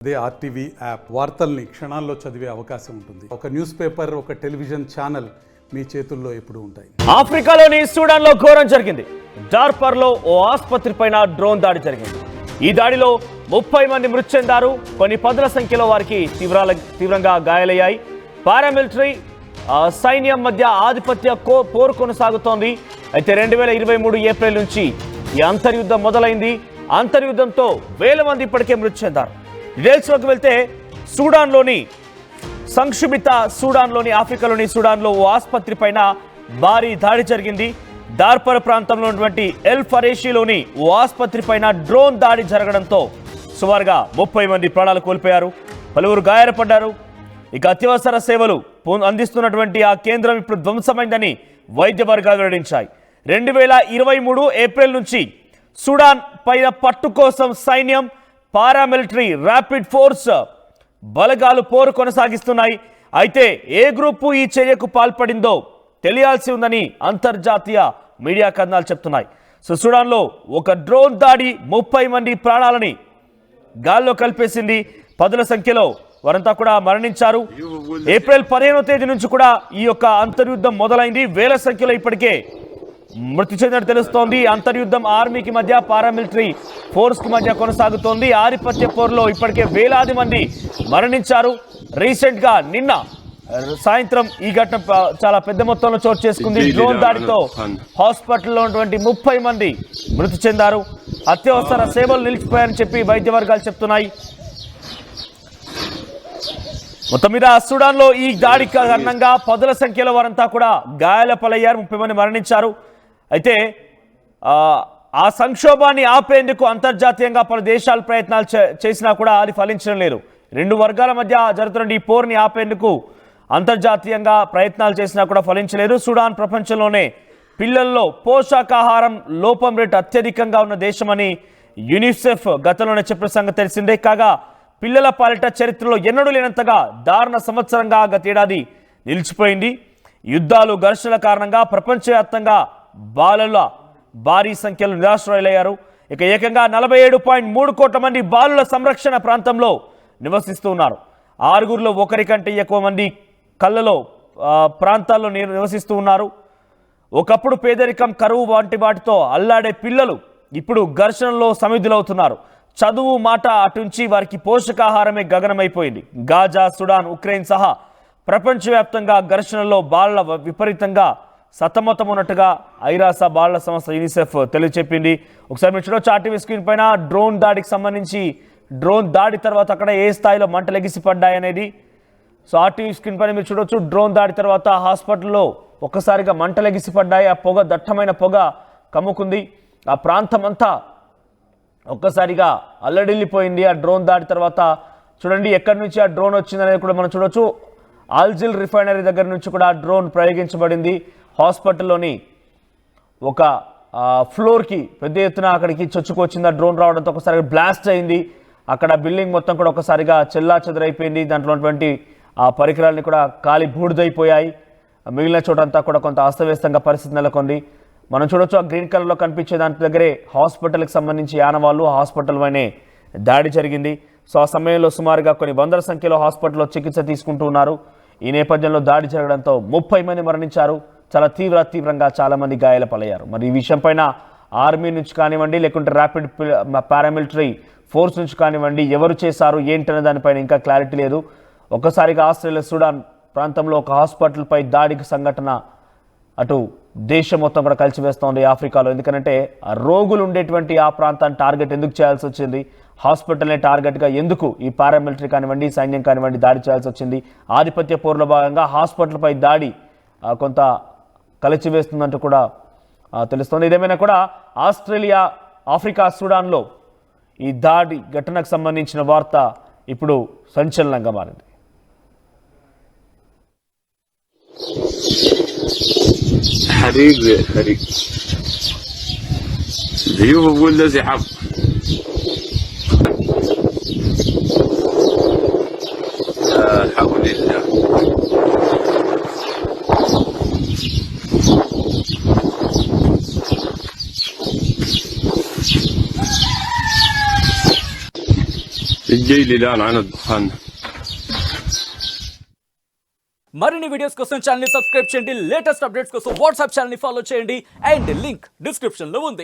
అదే RTV app వార్తల్ని క్షణాల్లో చదివే అవకాశం ఉంటుంది. ఒక న్యూస్ పేపర్, ఒక టెలివిజన్ ఛానల్ మీ చేతుల్లో ఎప్పుడూ ఉంటాయి. ఆఫ్రికాలోని సూడాన్ లో ఘోరం జరిగింది. డార్ఫర్ లో ఓ ఆసుపత్రి పైన డ్రోన్ దాడి జరిగింది. ఈ దాడిలో 30 మంది మృతి చెందారు. కొన్ని పదుల సంఖ్యలో వారికి తీవ్రంగా గాయాలయ్యాయి. పారామిలిటరీ సైన్యం మధ్య ఆధిపత్య పోరు కొనసాగుతోంది. అయితే 2023 ఏప్రిల్ నుంచి ఈ అంతర్యుద్ధం మొదలైంది. అంతర్యుద్ధంతో వేల మంది ఇప్పటికే మృతి చెందారు. డీటెయిల్స్లోకి వెళ్తే ఆఫ్రికాలోని సూడాన్లో ఓ ఆసుపత్రి పైన భారీ దాడి జరిగింది. డార్ఫర్ ప్రాంతంలో ఉన్నటువంటి ఎల్ ఫరేషిలోని ఓ ఆసుపత్రి పైన డ్రోన్ దాడి జరగడంతో సుమారుగా 30 మంది ప్రాణాలు కోల్పోయారు, పలువురు గాయపడ్డారు. ఇక అత్యవసర సేవలు అందిస్తున్నటువంటి ఆ కేంద్రం ఇప్పుడు ధ్వంసమైందని వైద్య వర్గాలు వెల్లడించాయి. 2023 ఏప్రిల్ నుంచి సూడాన్ పైన పట్టు కోసం సైన్యం, పారామిలిటరీ, ర్యాపిడ్ ఫోర్స్ బలగాలు పోరు కొనసాగిస్తున్నాయి. అయితే ఏ గ్రూపు ఈ చర్యకు పాల్పడిందో తెలియాల్సి ఉందని అంతర్జాతీయ మీడియా కథనాలు చెప్తున్నాయి. సూడాన్లో ఒక డ్రోన్ దాడి 30 మంది ప్రాణాలని గాల్లో కలిపేసింది. పదుల సంఖ్యలో వారంతా కూడా మరణించారు. ఏప్రిల్ 15వ తేదీ నుంచి కూడా ఈ యొక్క అంతర్యుద్ధం మొదలైంది. వేల సంఖ్యలో ఇప్పటికే మృతి చెందినట్టు తెలుస్తోంది. అంతర్యుద్ధం ఆర్మీకి మధ్య, పారామిలిటరీ ఫోర్స్ కి మధ్య కొనసాగుతోంది. ఆధిపత్య పోరులో ఇప్పటికే వేలాది మంది మరణించారు. రీసెంట్ గా నిన్న సాయంత్రం ఈ ఘటన చాలా పెద్ద మొత్తంలో చోటు చేసుకుంది. డ్రోన్ దాడితో హాస్పిటల్లో ఉన్నటువంటి 30 మంది మృతి చెందారు. అత్యవసర సేవలు నిలిచిపోయాయని చెప్పి వైద్య వర్గాలు చెప్తున్నాయి. మొత్తం మీద సూడాన్ లో ఈ దాడి కారణంగా పదుల సంఖ్యలో వారంతా కూడా గాయాల పాలయ్యారు, 30 మంది మరణించారు. అయితే ఆ సంక్షోభాన్ని ఆపేందుకు అంతర్జాతీయంగా పలు దేశాలు ప్రయత్నాలు చేసినా కూడా అది ఫలించడం లేదు. రెండు వర్గాల మధ్య జరుగుతున్న ఈ పోరుని ఆపేందుకు అంతర్జాతీయంగా ప్రయత్నాలు చేసినా కూడా ఫలించలేదు. సూడాన్ ప్రపంచంలోనే పిల్లల్లో పోషకాహారం లోపం రేటు అత్యధికంగా ఉన్న దేశమని యూనిసెఫ్ గతంలోనే చెప్పిన సంగతి తెలిసిందే. కాగా పిల్లల పాలిట చరిత్రలో ఎన్నడూ లేనంతగా దారుణ సంవత్సరంగా గత ఏడాది నిలిచిపోయింది. యుద్ధాలు, ఘర్షణల కారణంగా ప్రపంచవ్యాప్తంగా బాలల భారీ సంఖ్యలో నిరాశ్రయులయ్యారు. ఇక ఏకంగా 47.3 కోట్ల మంది బాలుల సంరక్షణ ప్రాంతంలో నివసిస్తూ ఉన్నారు. 6గురిలో ఒకరికంటే ఎక్కువ మంది కళ్ళలో ప్రాంతాల్లో నివసిస్తూ ఉన్నారు. ఒకప్పుడు పేదరికం, కరువు వంటి వాటితో అల్లాడే పిల్లలు ఇప్పుడు ఘర్షణలో సమిధులవుతున్నారు. చదువు, మాట అటుంచి వారికి పోషకాహారమే గగనమైపోయింది. గాజా, సుడాన్, ఉక్రెయిన్ సహా ప్రపంచవ్యాప్తంగా ఘర్షణలో బాలల విపరీతంగా సతమతం ఉన్నట్టుగా ఐరాస బాలల సంస్థ యూనిసెఫ్ తెలియచెప్పింది. ఒకసారి మీరు చూడొచ్చు ఆర్టీవీ స్క్రీన్ పైన డ్రోన్ దాడికి సంబంధించి, డ్రోన్ దాడి తర్వాత అక్కడ ఏ స్థాయిలో మంటలు ఎగిసిపడ్డాయి అనేది. సో ఆర్టీవీ స్క్రీన్ పైన మీరు చూడొచ్చు. డ్రోన్ దాడి తర్వాత హాస్పిటల్లో ఒక్కసారిగా మంటలు ఎగిసిపడ్డాయి. ఆ పొగ, దట్టమైన పొగ కమ్ముకుంది. ఆ ప్రాంతం అంతా ఒక్కసారిగా అల్లడిల్లిపోయింది. ఆ డ్రోన్ దాడి తర్వాత చూడండి ఎక్కడి నుంచి ఆ డ్రోన్ వచ్చిందనేది కూడా మనం చూడొచ్చు. ఆల్జిల్ రిఫైనరీ దగ్గర నుంచి కూడా ఆ డ్రోన్ ప్రయోగించబడింది. హాస్పిటల్లోని ఒక ఫ్లోర్కి పెద్ద ఎత్తున అక్కడికి చొచ్చుకొచ్చింది ఆ డ్రోన్. రావడంతో ఒకసారిగా బ్లాస్ట్ అయింది. అక్కడ బిల్డింగ్ మొత్తం కూడా ఒకసారిగా చెల్లా చెదరైపోయింది. దాంట్లో ఉన్నటువంటి ఆ పరికరాలని కూడా కాలి బూడిదైపోయాయి. మిగిలిన చోటంతా కూడా కొంత అస్తవ్యస్తంగా పరిస్థితి నెలకొంది. మనం చూడొచ్చు ఆ గ్రీన్ కలర్లో కనిపించే దాని దగ్గరే హాస్పిటల్కి సంబంధించి యానవాళ్ళు, హాస్పిటల్ పైనే దాడి జరిగింది. సో ఆ సమయంలో సుమారుగా కొన్ని వందల సంఖ్యలో హాస్పిటల్లో చికిత్స తీసుకుంటూ ఉన్నారు. ఈ నేపథ్యంలో దాడి జరగడంతో 30 మంది మరణించారు. చాలా తీవ్రంగా చాలామంది గాయాల పాలయ్యారు. మరి ఈ విషయం పైన ఆర్మీ నుంచి కానివ్వండి, లేకుంటే ర్యాపిడ్ పారామిలిటరీ ఫోర్స్ నుంచి కానివ్వండి, ఎవరు చేశారు ఏంటనే దానిపైన ఇంకా క్లారిటీ లేదు. ఒక్కసారిగా ఆస్ట్రేలియా సూడాన్ ప్రాంతంలో ఒక హాస్పిటల్పై దాడికి సంఘటన అటు దేశం మొత్తం కూడా కలిసివేస్తోంది ఆఫ్రికాలో. ఎందుకంటే ఆ రోగులు ఉండేటువంటి ఆ ప్రాంతాన్ని టార్గెట్ ఎందుకు చేయాల్సి వచ్చింది, హాస్పిటల్నే టార్గెట్గా ఎందుకు ఈ పారామిలిటరీ కానివ్వండి, సైన్యం కానివ్వండి దాడి చేయాల్సి వచ్చింది. ఆధిపత్య పోరులో భాగంగా హాస్పిటల్పై దాడి కొంత కలిసివేస్తుందంటూ కూడా తెలుస్తోంది. ఇదేమైనా కూడా ఆస్ట్రేలియా, ఆఫ్రికా, సూడాన్లో ఈ దాడి ఘటనకు సంబంధించిన వార్త ఇప్పుడు సంచలనంగా మారింది. حريق ضيوف بقول ده زحام لا حول الله الجيل الآن عن الدخان. మరిన్ని వీడియోస్ కోసం ఛానల్ ని సబ్స్క్రైబ్ చేయండి, లేటెస్ట్ అప్డేట్స్ కోసం వాట్సాప్ ఛానల్ ని ఫాలో చేయండి అండ్ లింక్ డిస్క్రిప్షన్ లో ఉంది.